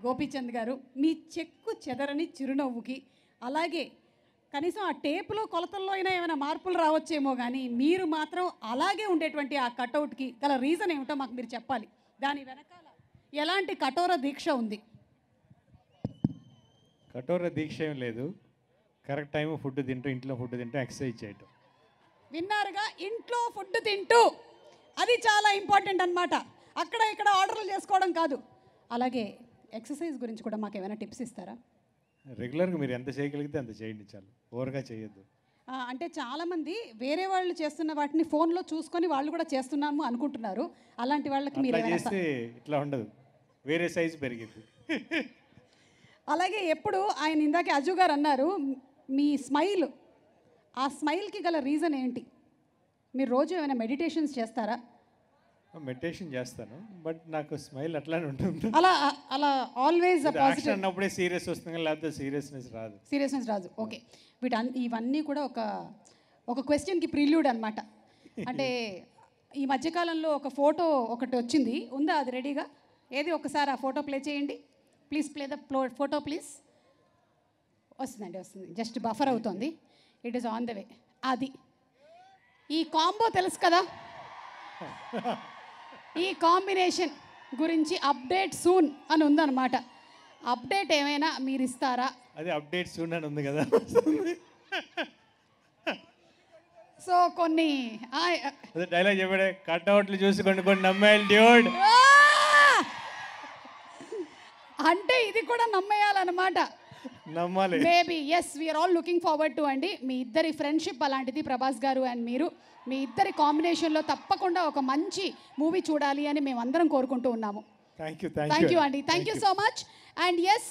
గోపీచంద్ గారు మీ చెక్కు చెదరని చిరునవ్వుకి, అలాగే కనీసం ఆ టేపులో కొలతల్లో అయినా ఏమైనా మార్పులు రావచ్చేమో కానీ మీరు మాత్రం అలాగే ఉండేటువంటి ఆ కటౌట్కి గల రీజన్ ఏమిటో మాకు మీరు చెప్పాలి. దాని వెనకాల ఎలాంటి కఠోర దీక్ష ఉంది? కఠోర దీక్ష ఏం లేదు. కరెక్ట్ టైం ఫుడ్ తింటూ, ఇంట్లో ఫుడ్ తింటూ, ఎక్సర్సైజ్ చేయటం. విన్నారుగా, ఇంట్లో ఫుడ్ తింటూ, అది చాలా ఇంపార్టెంట్ అన్నమాట. అక్కడ ఇక్కడ ఆర్డర్లు చేసుకోవడం కాదు. అలాగే ఎక్సర్సైజ్ గురించి కూడా మాకు ఏమైనా టిప్స్ ఇస్తారా? రెగ్యులర్గా మీరు ఎంత చేయగలిగితే అంత చేయండి, చాలు. ఓవర్గా చేయొద్దు. అంటే చాలామంది వేరే వాళ్ళు చేస్తున్న వాటిని ఫోన్లో చూసుకొని వాళ్ళు కూడా చేస్తున్నాము అనుకుంటున్నారు. అలాంటి వాళ్ళకి మీరు చేస్తే ఇట్లా ఉండదు, వేరే సైజు పెరిగింది. అలాగే ఎప్పుడు ఆయన ఇందాకే అజు గారు అన్నారు మీ స్మైల్, ఆ స్మైల్కి గల రీజన్ ఏంటి? మీరు రోజు ఏమైనా మెడిటేషన్స్ చేస్తారా? మెడిటేషన్ చేస్తాను, బట్ నాకు స్మైల్ అట్లానే ఉంటుంది. అలా అలా ఆల్వేస్ యాక్షన్ అన్నప్పుడే సీరియస్ వస్తుంది, లేకపోతే సీరియస్నెస్ రాదు. ఓకే, ఇవన్నీ కూడా ఒక క్వశ్చన్కి ప్రిల్యూడ్ అనమాట. అంటే ఈ మధ్యకాలంలో ఒక ఫోటో ఒకటి వచ్చింది, ఉందా అది రెడీగా? ఏది ఒకసారి ఆ ఫోటో ప్లే చేయండి please. Play the photo please. వస్తుంది, జస్ట్ బఫర్ అవుతుంది. It is on the way. అది ఈ కాంబో తెలుసు కదా, ఈ కాంబినేషన్ గురించి అప్డేట్ సూన్ అని ఉందన్నమాట. అప్డేట్ ఏమైనా మీరు ఇస్తారా? అదే అప్డేట్ సూన్ అని ఉంది కదా. సో కొన్ని డైలాగ్ చెప్పాడే, కట్అవుట్లు చూసి కొన్ని నమ్మేయాలి డ్యూడ్. అంటే ఇది కూడా నమ్మేయాలన్నమాట. నమ్మాలి. Maybe yes, we're all looking forward to అండి. మీ ఇద్దరి ఫ్రెండ్షిప్ అలాంటిది, ప్రభాస్ గారు అండ్ మీరు. మీ ఇద్దరి కాంబినేషన్లో తప్పకుండా ఒక మంచి మూవీ చూడాలి అని మేమందరం కోరుకుంటూ ఉన్నాము. థ్యాంక్ యూ అండి. Thank you so much. And yes